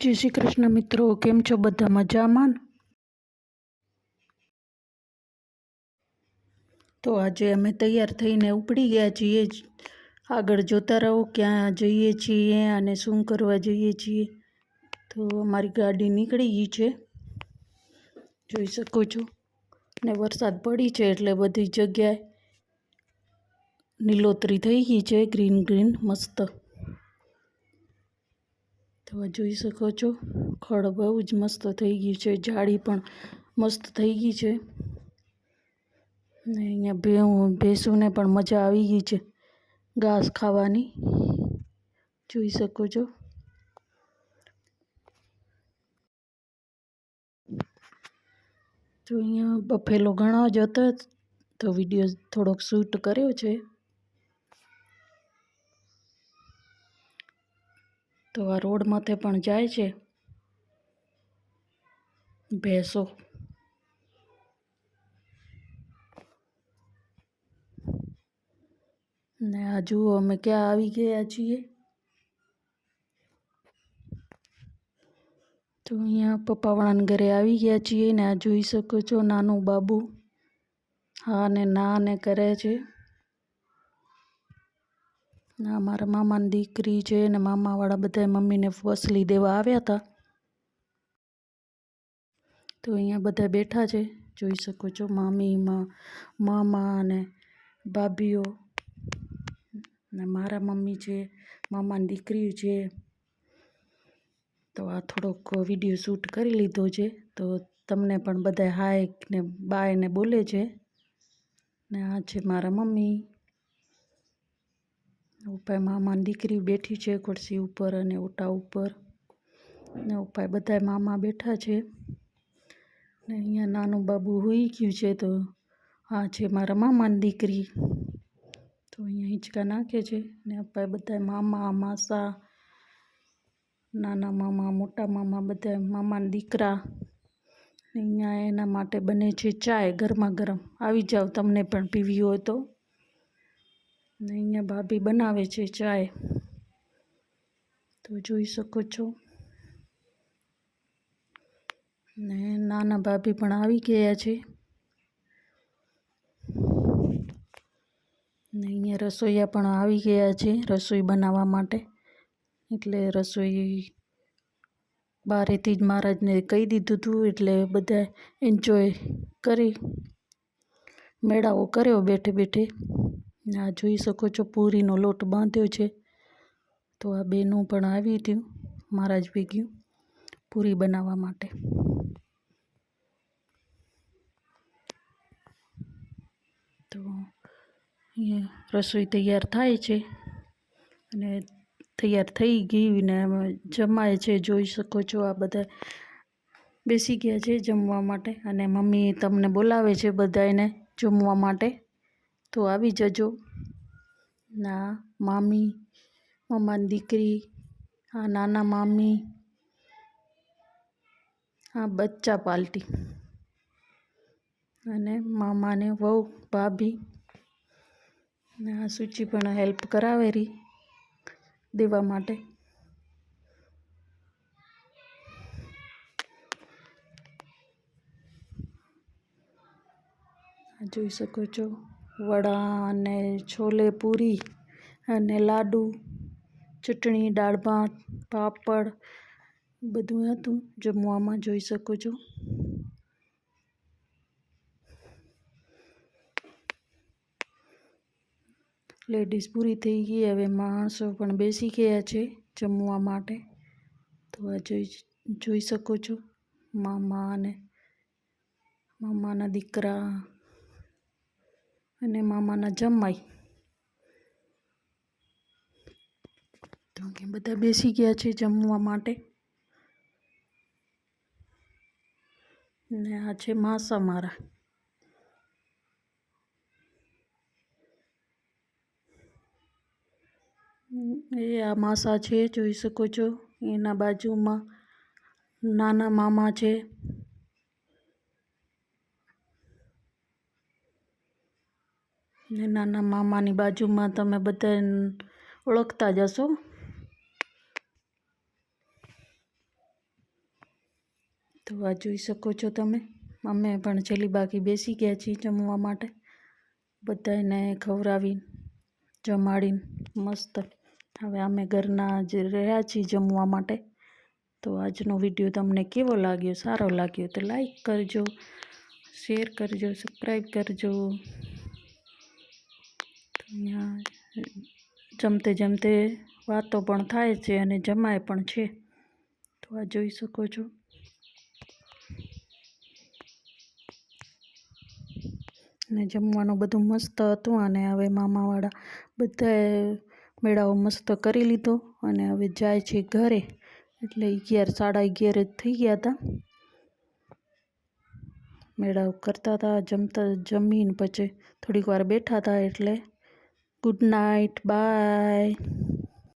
જય શ્રી કૃષ્ણ મિત્રો, કેમ છો? બધા મજામાં? તો આજે અમે તૈયાર થઈને ઉપડી ગયા છીએ. આગળ જોતા રહો ક્યાં જઈએ છીએ અને શું કરવા જઈએ છીએ. તો અમારી ગાડી નીકળી ગઈ છે, જોઈ શકો છો. ને વરસાદ પડી છે એટલે બધી જગ્યાએ લીલોતરી થઈ ગઈ છે, ગ્રીન ગ્રીન મસ્ત. તો જોઈ શકો છો, ખડ બહુ જ મસ્ત થઈ ગયું છે, ઝાડી પણ મસ્ત થઈ ગઈ છે. ને અહીંયા ભેંસોને પણ મજા આવી ગઈ છે ઘાસ ખાવાની, જોઈ શકો છો. તો અહીંયા બફેલો ઘણો જ હતો, તો વિડીયો થોડોક શૂટ કર્યો છે. તો આ રોડ માથે પણ જાય છે ભેંસો. ને આ જુઓ અમે ક્યાં આવી ગયા છીએ. તો અહીંયા પપ્પાવાળાના ઘરે આવી ગયા છીએ ને આ જોઈ શકો છો નાનું બાબુ હા ને ના ને કરે છે. ના મારા મામાની દીકરી છે ને મામાવાળા બધા મમ્મીને વસલી દેવા આવ્યા હતા. તો અહીંયા બધા બેઠા છે, જોઈ શકો છો. મામા અને ભાભીઓ ને મારા મમ્મી છે, મામાની દીકરી છે. તો આ થોડોક વિડીયો શૂટ કરી લીધો છે, તો તમને પણ બધા હાય ને બાય ને બોલે છે. ને આ છે મારા મમ્મી. ઉપર મામાની દીકરી બેઠી છે ખુરશી ઉપર અને ઓટા ઉપર, ને ઉપર બધા મામા બેઠા છે. ને અહીંયા નાનું બાબુ હોઈ ગયું છે. તો આ છે મારા મામાની દીકરી. તો અહીંયા હિંચકા નાખે છે ને ઉપર બધા મામા માસા, નાના મામા મોટા મામા બધા મામાના દીકરા. અહીંયા એના માટે બને છે ચાય ગરમા ગરમ, આવી જાવ તમને પણ પીવી હોય તો. ને અહીંયા ભાભી બનાવે છે ચાય, તો જોઈ શકો છો. ને નાના ભાભી પણ આવી ગયા છે. ને અહીંયા રસોઈયા પણ આવી ગયા છે રસોઈ બનાવવા માટે. એટલે રસોઈ બારેથી જ મહારાજને કહી દીધું હતું, એટલે બધા એન્જોય કરી મેળાઓ કર્યો બેઠે બેઠે. આ જોઈ શકો છો પૂરીનો લોટ બાંધ્યો છે. તો આ બેનું પણ આવી હતું મહારાજ ભેગ્યું પૂરી બનાવવા માટે. તો અહીંયા રસોઈ તૈયાર થાય છે અને તૈયાર થઈ ગઈ ને જમાય છે, જોઈ શકો છો. આ બધા બેસી ગયા છે જમવા માટે અને મમ્મી તમને બોલાવે છે બધાને જમવા માટે, તો આવી જજો. ના મામી, મામાની દીકરી, આ નાના મામી, આ બચ્ચા પાર્ટી અને મામાને વહુ ભાભી. ને આ સૂચિ પણ હેલ્પ કરાવેરી દેવા માટે. જોઈ શકો છો વડા અને છોલે પૂરી અને લાડુ, ચટણી, દાળ ભાત, પાપડ બધું હતું જમવામાં, જોઈ શકો છો. લેડીઝ પૂરી થઈ ગઈ, હવે માણસો પણ બેસી ગયા છે જમવા માટે. તો આ જોઈ શકો છો મામા અને મામાના દીકરા અને મામાના જમાઈ. તો બધા બેસી ગયા છે જમવા માટે. ને આ છે માસા મારા. એ આ માસા છે, જોઈ શકો છો. એના બાજુમાં નાના મામા છે. ને નાના મામાની બાજુમાં તમે બધા ઓળખતા જ હશો. આ જોઈ શકો છો તમે, અમે પણ છેલ્લી બાકી બેસી ગયા છીએ જમવા માટે. બધાને ખવડાવીને જમાડીને મસ્ત. હવે અમે ઘરના જ રહ્યા છીએ જમવા માટે. તો આજનો વિડીયો તમને કેવો લાગ્યો? સારો લાગ્યો તો લાઈક કરજો, શેર કરજો, સબસ્ક્રાઈબ કરજો. અહીંયા જમતે જમતે વાતો પણ થાય છે અને જમાય પણ છે. તો આ જોઈ શકો છો. ને જમવાનું બધું મસ્ત હતું અને હવે મામાવાળા બધાએ મેળાઓ મસ્ત કરી લીધો અને હવે જાય છે ઘરે. એટલે 11 સાડા 11 જ થઈ ગયા હતા. મેળાઓ કરતા હતા, જમીને પછી થોડીક વાર બેઠા હતા. એટલે ગુડ નાઇટ, બાય.